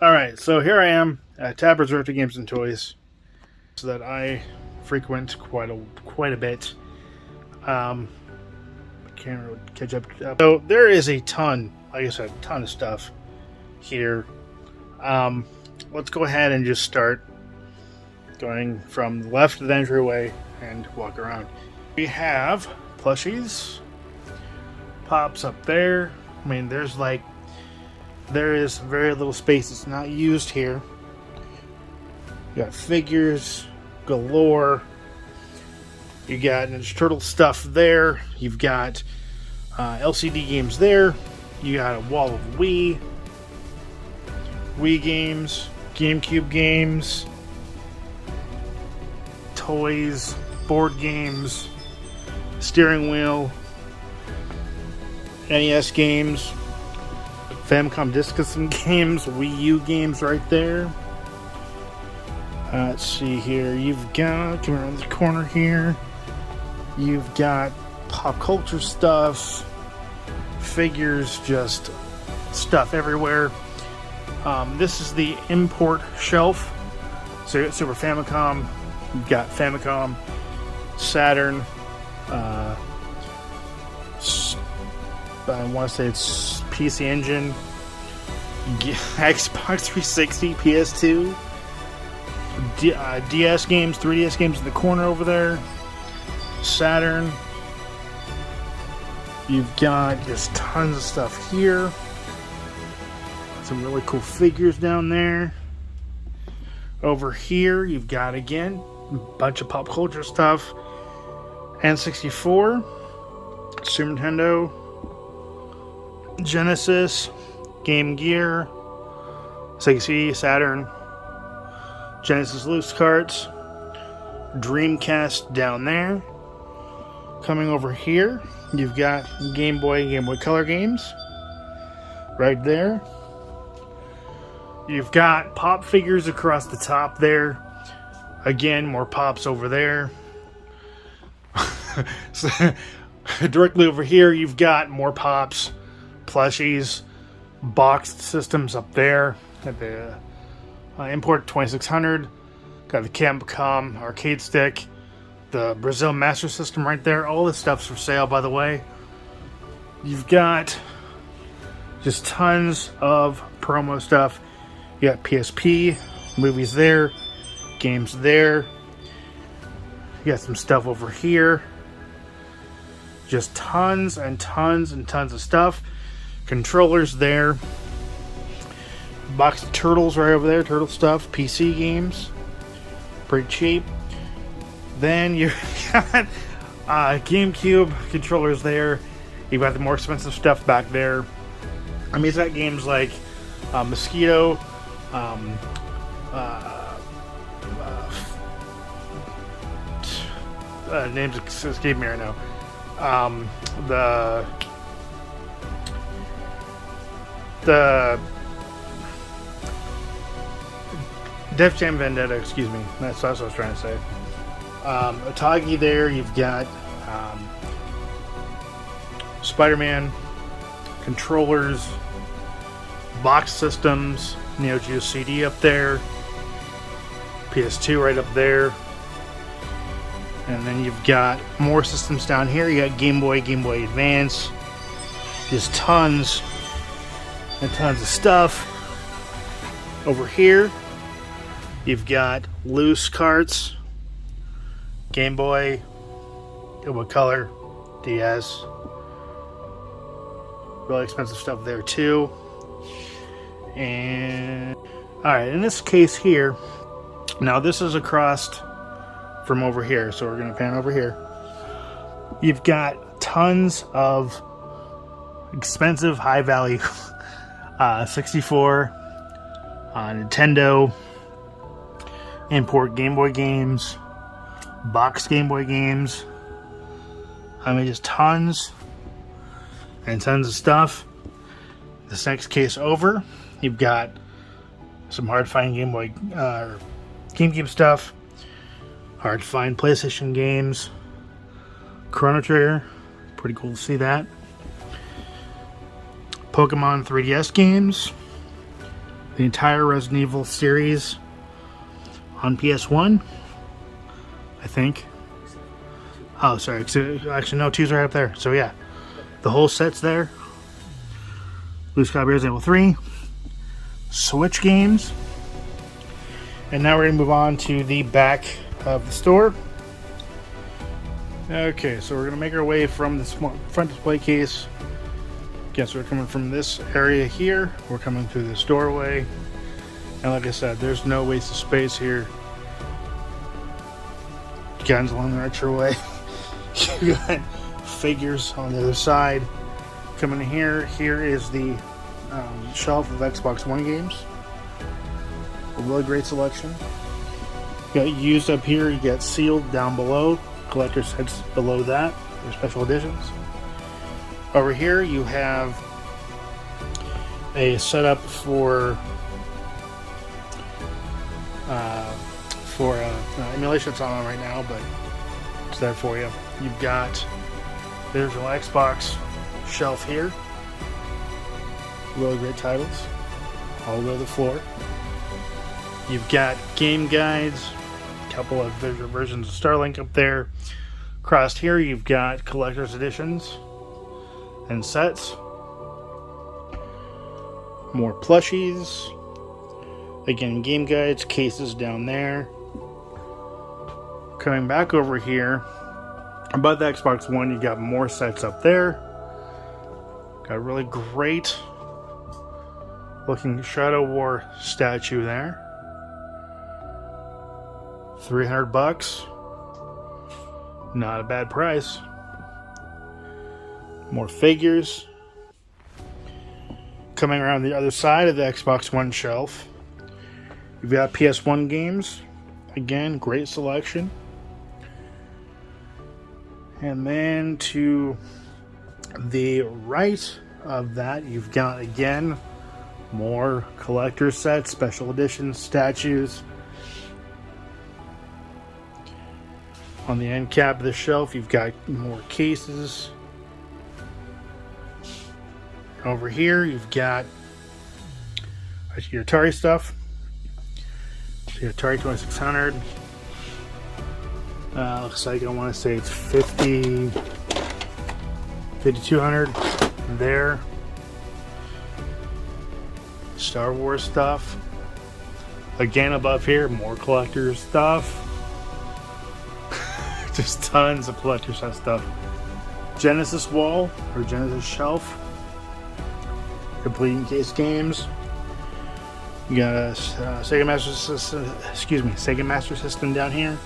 Alright, so here I am at Tab Resort to Games and Toys, so that I frequent quite a bit. Can't really catch up. So there is a ton, like I said, a ton of stuff here. Let's go ahead and just start going from the left of the entryway and walk around. We have plushies, pops up there. I mean, there is very little space that's not used here. You got figures galore. You got Ninja Turtle stuff there. You've got LCD games there. You got a wall of Wii games, Gamecube games, toys, board games, steering wheel, NES games, Famicom Disk System games, Wii-U games right there. Let's see here. You've got, come around the corner here, you've got pop culture stuff, figures, just stuff everywhere. This is the import shelf. So you got Super Famicom, you've got Famicom, Saturn, I want to say it's PC Engine, Xbox 360, PS2, DS games, 3DS games in the corner over there, Saturn. You've got just tons of stuff here. Some really cool figures down there. Over here, you've got, again, a bunch of pop culture stuff. N64, Super Nintendo, Genesis, Game Gear, Sega CD, Saturn, Genesis loose carts, Dreamcast down there. Coming over here, you've got Game Boy Color games right there. You've got pop figures across the top there. Again, more pops over there. So, directly over here, you've got more pops, plushies, boxed systems up there. Got the Import 2600. Got the Capcom arcade stick. The Brazil Master System right there. All this stuff's for sale, by the way. You've got just tons of promo stuff. You got PSP, movies there, games there. You got some stuff over here. Just tons and tons and tons of stuff. Controllers there. Box of Turtles right over there. Turtle stuff. PC games. Pretty cheap. Then you got GameCube controllers there. You've got the more expensive stuff back there. I mean, it's got games like Mosquito. Names escape me right now. The Def Jam Vendetta, excuse me. That's what I was trying to say. Atagi there. You've got Spider-Man, controllers, box systems, Neo Geo CD up there, PS2 right up there. And then you've got more systems down here. You got Game Boy Advance. Just tons and tons of stuff. Over here, you've got loose carts, Game Boy Color, DS. Really expensive stuff there too. And alright, in this case here, now this is across from over here, so we're going to pan over here. You've got tons of expensive, high value 64, Nintendo, import Game Boy games, box Game Boy games. I mean, just tons and tons of stuff. This next case over, you've got some hard to find Game Boy, GameCube stuff. Hard to find PlayStation games. Chrono Trigger. Pretty cool to see that. Pokemon 3DS games. the entire Resident Evil series on PS1, I think. Oh, sorry. Actually, no, 2's right up there. So yeah, the whole set's there. Loose copy Resident Evil 3. Switch games. And now we're going to move on to the back of the store. Okay, so we're going to make our way from this front display case. Guess we're coming from this area here. We're coming through this doorway. And like I said, there's no waste of space here. Guns along the retro way. You got figures on the other side. Coming in here, here is the shelf of Xbox One games. A really great selection. You got used up here, you got sealed down below. Collector sets below that. Your special editions. Over here you have a setup for emulation. It's on right now, but it's there for you. You've got the original Xbox shelf here. Really great titles all over the floor. You've got game guides, a couple of versions of Starlink up there. Across here you've got collector's editions and sets. More plushies. Again, game guides, cases down there. Coming back over here, above the Xbox One, you got more sets up there. Got a really great looking Shadow War statue there. $300. Not a bad price. More figures. Coming around the other side of the Xbox One shelf, you've got PS1 games. Again, great selection. And then to the right of that, you've got, again, more collector sets, special editions, statues. On the end cap of the shelf, you've got more cases. Over here, you've got your Atari stuff. The Atari 2600. Looks like I want to say it's 5200 there. Star Wars stuff. Again, above here, more collector's stuff. Just tons of collector's stuff. Genesis wall or Genesis shelf. Complete in case games. You got a Sega Master System. Excuse me, Sega Master System down here.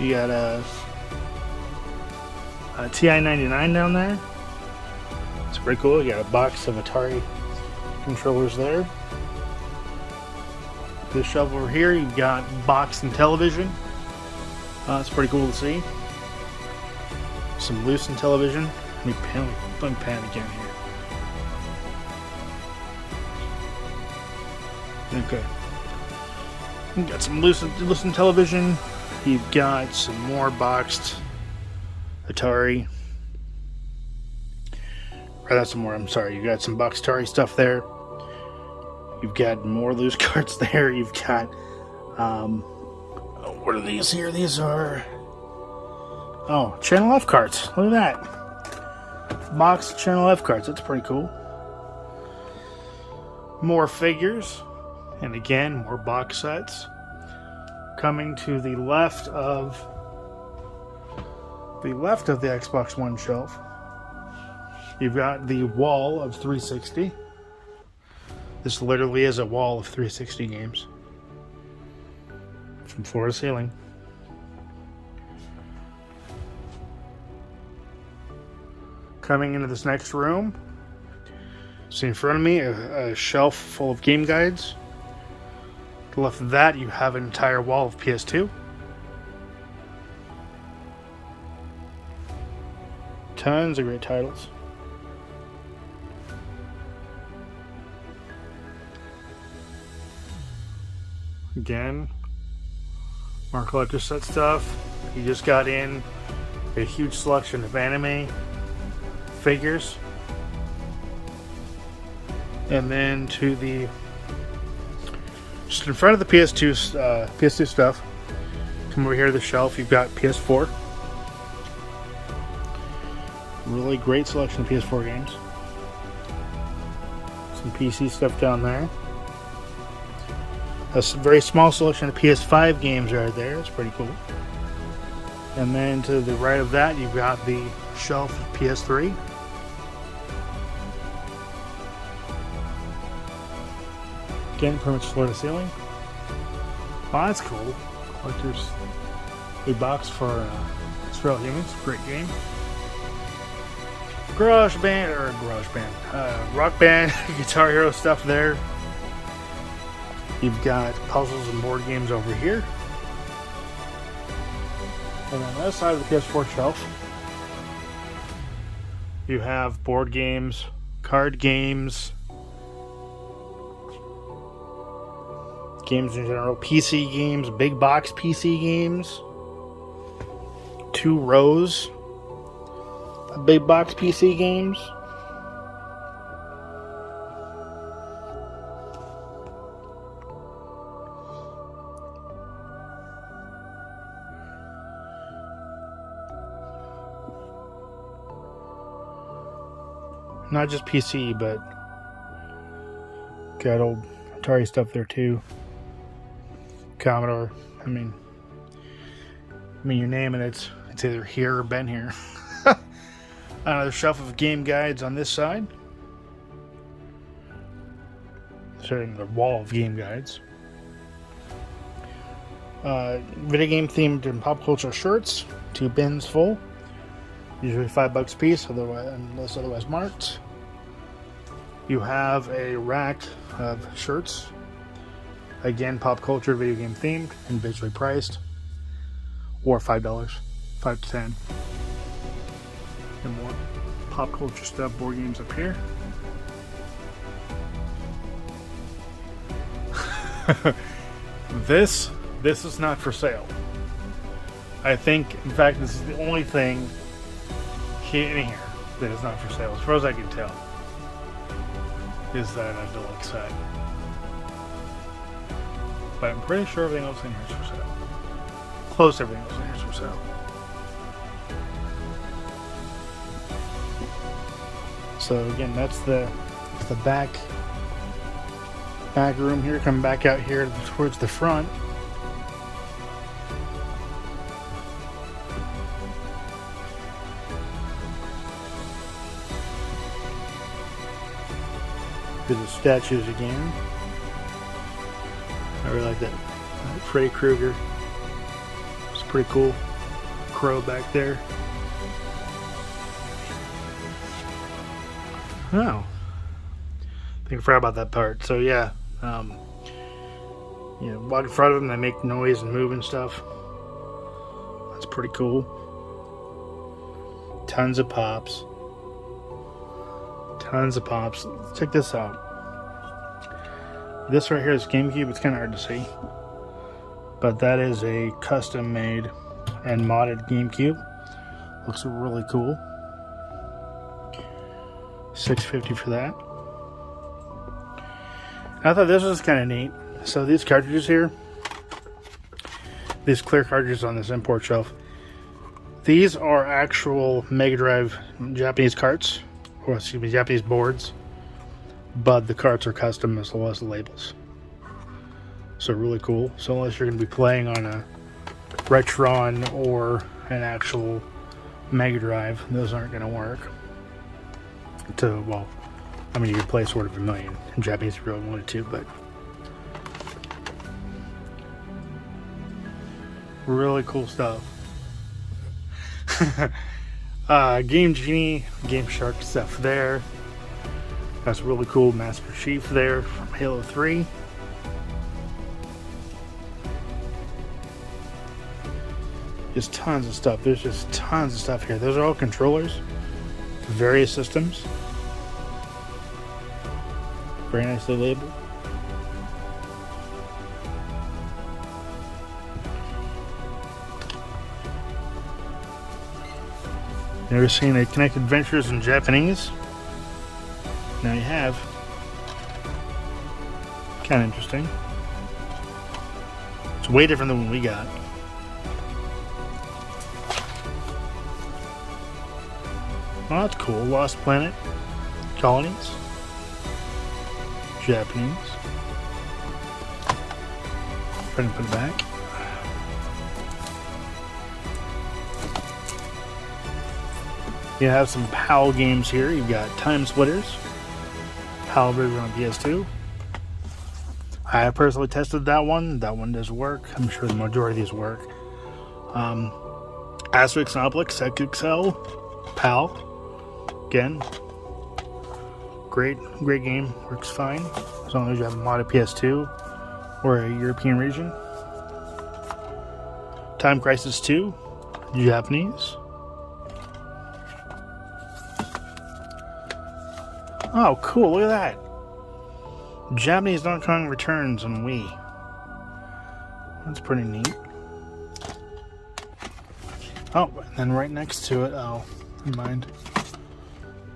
You got a TI-99 down there. It's pretty cool. You got a box of Atari controllers there. This shelf over here, you've got box and television. It's pretty cool to see. Some loose and television. Let me pan again here. Okay. You got some loose and television. You've got some more boxed Atari. Or that's some more, I'm sorry. You got some boxed Atari stuff there. You've got more loose cards there. You've got, what are these here? These are, oh, Channel F cards. Look at that. Boxed Channel F cards. That's pretty cool. More figures. And again, more box sets. Coming to the left of the Xbox One shelf, you've got the wall of 360. This literally is a wall of 360 games. From floor to ceiling. Coming into this next room, see in front of me a shelf full of game guides. To the left of that, you have an entire wall of PS2. Tons of great titles. Again, more collector set stuff. You just got in a huge selection of anime figures. And then to the Just in front of the PS2 stuff. Come over here to the shelf. You've got PS4. Really great selection of PS4 games. Some PC stuff down there. A very small selection of PS5 games right there. It's pretty cool. And then to the right of that, you've got the shelf of PS3. Again, pretty much floor to ceiling. Oh, that's cool. Collector's big box for Feral Humans. Great game. Rock Band, Guitar Hero stuff there. You've got puzzles and board games over here. And on the other side of the PS4 shelf, you have board games, card games, games in general, PC games, big box PC games, 2 rows of big box PC games. Not just PC, but got old Atari stuff there too. Commodore. I mean, you name it, it's either here or been here. Another shelf of game guides on this side. Sorry, another wall of game guides. Video game themed and pop culture shirts. 2 bins full. Usually $5 a piece, unless otherwise marked. You have a rack of shirts. Again, pop culture, video game themed, individually priced. Or $5, 5 to 10. And more pop culture stuff, board games up here. This is not for sale. I think, in fact, this is the only thing in here that is not for sale, as far as I can tell, is that a deluxe set. But I'm pretty sure everything else in here is for sale. Close everything else in here is for sale. So again, that's the back room here. Come back out here towards the front. There's the statues again. I really like that. Freddy Krueger. It's pretty cool. Crow back there. Oh. I think I forgot about that part. So yeah. Walk in front of them, they make noise and move and stuff. That's pretty cool. Tons of pops. Tons of pops. Check this out. This right here is Gamecube. It's kind of hard to see, but that is a custom made and modded Gamecube. Looks really cool. $6.50 for that. I thought this was kind of neat. So these cartridges here, these clear cartridges on this import shelf, these are actual Mega Drive Japanese carts. Or excuse me, Japanese boards, but the carts are custom as well as the labels. So really cool. So unless you're going to be playing on a Retron or an actual Mega Drive, those aren't going to work. You could play Sword of Vermilion in Japanese if you really wanted to, but really cool stuff. Game Genie, Game Shark stuff there. That's really cool. Master Chief there from Halo 3. Just tons of stuff. There's just tons of stuff here. Those are all controllers for various systems. Very nicely labeled. Never seen a Connect Adventures in Japanese? Now you have. Kind of interesting. It's way different than what we got. Oh, that's cool. Lost Planet. Colonies. Japanese. Trying to put it back. You have some PAL games here. You've got Time Splitters. PAL version on PS2. I personally tested that one. That one does work. I'm sure the majority of these work. Asterix and Obelix, XXL, PAL. Again, great game. Works fine as long as you have a modded PS2 or a European region. Time Crisis 2, Japanese. Oh, cool! Look at that. Japanese Donkey Kong Returns on Wii. That's pretty neat. Oh, and then right next to it, oh, never mind.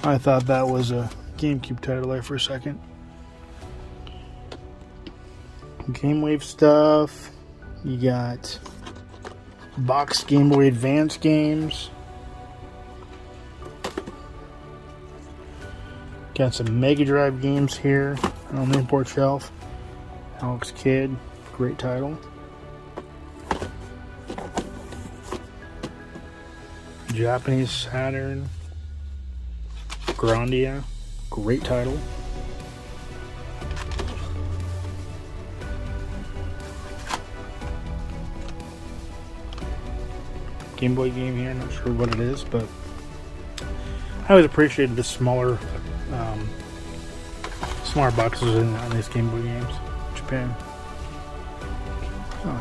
I thought that was a GameCube title there for a second. Game Wave stuff. You got boxed Game Boy Advance games. Got some Mega Drive games here on the import shelf. Alex Kidd, great title. Japanese Saturn. Grandia, great title. Game Boy game here, not sure what it is, but I always appreciated the smaller boxes on these Game Boy games. Japan. Oh,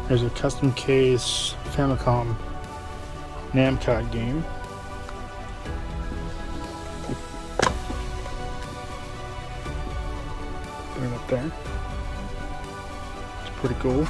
here's a custom case Famicom Namco game. Put it up there. It's pretty cool.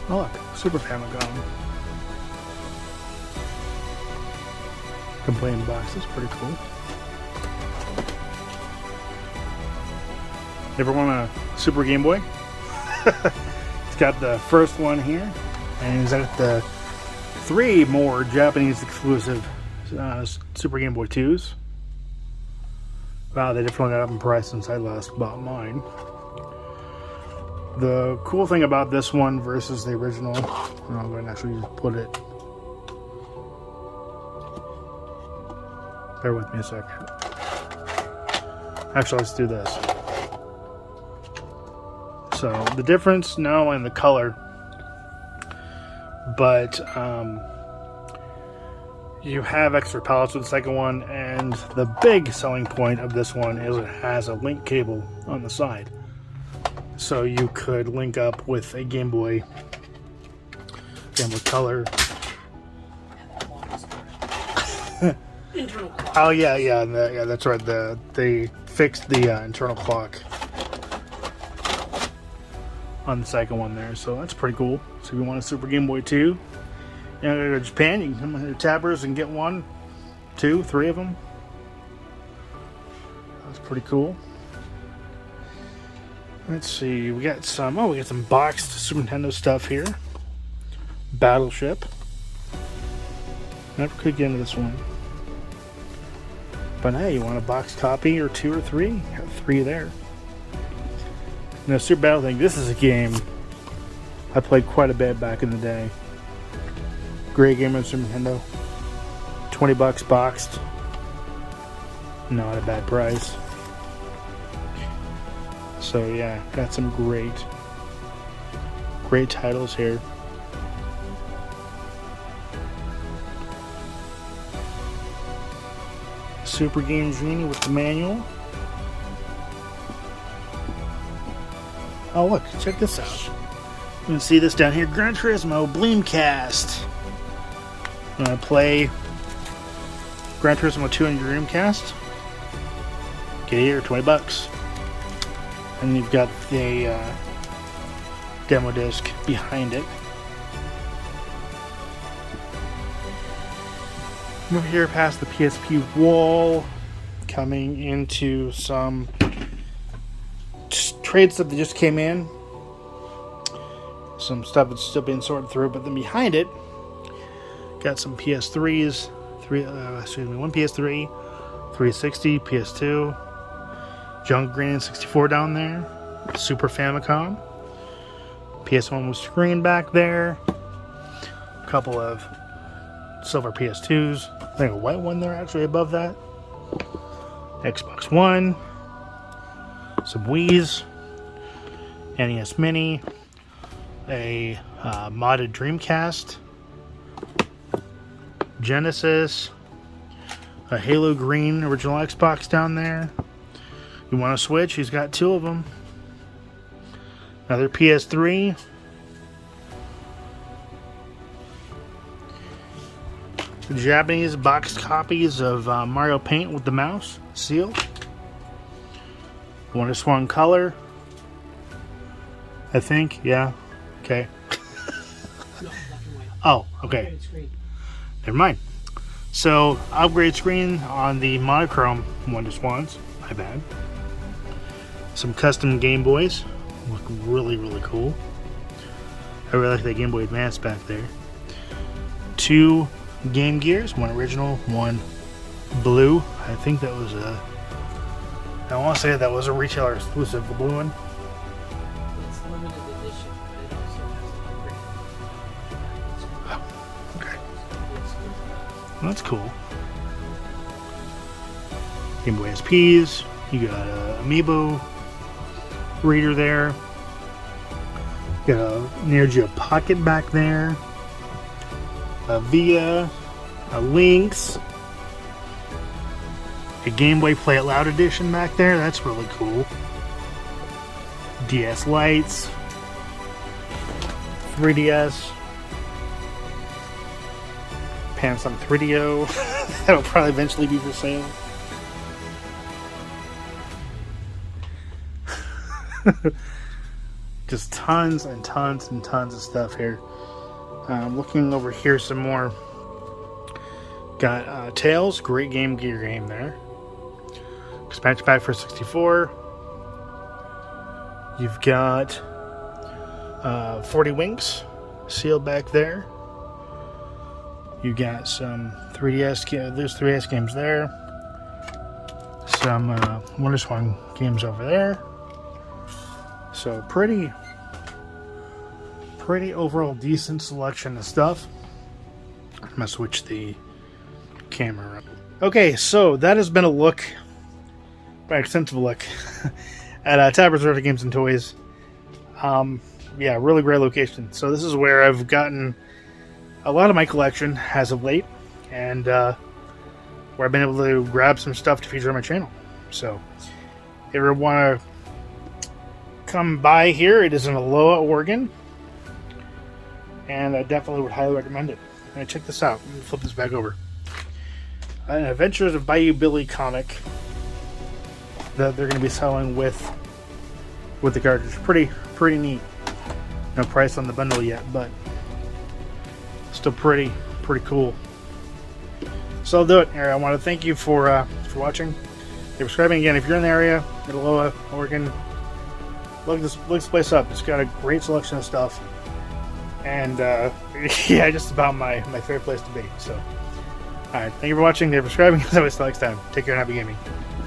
Oh look, Super Famicom. Complaining boxes, pretty cool. Ever want a Super Game Boy? It's got the first one here, and it's got the 3 more Japanese exclusive Super Game Boy 2s. Wow, they definitely got up in price since I last bought mine. The cool thing about this one versus the original, I'm going to actually put it. Bear with me a second. Actually, let's do this. So the difference not only in the color, but you have extra pallets with the second one, and the big selling point of this one is it has a link cable on the side. So you could link up with a Game Boy Color. Oh yeah, that's right. They fixed the internal clock on the second one there, so that's pretty cool. So if you want a Super Game Boy 2, you go to Japan, you can come to Tabbers and get 1, 2, 3 of them. That's pretty cool. Let's see, we got some boxed Super Nintendo stuff here. Battleship. Never could get into this one. But hey, you want a boxed copy or 2 or 3? You got 3 there. Now, Super Battle Thing, this is a game I played quite a bit back in the day. Great game on Super Nintendo. $20 boxed. Not a bad price. So yeah, got some great titles here. Super Game Genie with the manual. Oh look, check this out. You can see this down here. Gran Turismo Bleemcast. I'm gonna play Gran Turismo 2 on your Dreamcast. Get here, $20. And you've got the demo disc behind it. Move here past the PSP wall, coming into some trade stuff that just came in. Some stuff that's still being sorted through, but then behind it, got some PS3s, one PS3, 360, PS2, Junk Green 64 down there, Super Famicom, PS1 with screen back there, a couple of silver PS2s, I think a white one there actually above that, Xbox One, some Wii's, NES Mini, a modded Dreamcast, Genesis, a Halo Green original Xbox down there. You want to switch? He's got two of them. Another PS3. Japanese boxed copies of Mario Paint with the mouse seal. WonderSwan color. I think, yeah. Okay. Oh, okay. Never mind. So, upgrade screen on the monochrome WonderSwans. My bad. Some custom Game Boys. Look really, really cool. I really like that Game Boy Advance back there. Two Game Gears. One original, one blue. I think that was a... I want to say that was a retailer exclusive, the blue one. It's limited edition, but it also has an upgrade. Well, that's cool. Game Boy SPs. You got a Amiibo reader there. You got a Neo Geo Pocket back there. A Via. A Lynx. A Game Boy Play It Loud edition back there. That's really cool. DS lights. 3DS. Panasonic 3DO. That'll probably eventually be for sale. Just tons and tons and tons of stuff here. Looking over here some more. Got Tails, great Game Gear game there. Expansion pack for 64. You've got 40 Winks sealed back there. You got some 3DS, there's 3DS games there. Some WonderSwan games over there. So pretty overall decent selection of stuff. I'm gonna switch the camera. Okay, so that has been a look, an extensive look at Tappers Retro Games and Toys. Yeah, really great location. So this is where I've gotten a lot of my collection as of late, and where I've been able to grab some stuff to feature on my channel. So if you ever want to come by here, it is in Aloha, Oregon, and I definitely would highly recommend it. And check this out. Let me flip this back over. An Adventures of Bayou Billy comic that they're going to be selling with the cartridge. Pretty neat. No price on the bundle yet, but still pretty cool. So I'll do it. I want to thank you for watching. Subscribing again. If you're in the area at Aloha, Oregon, look this place up. It's got a great selection of stuff, and yeah, just about my favorite place to be. So, all right, thank you for watching. Thank you for subscribing. As always, till next time. Take care and happy gaming.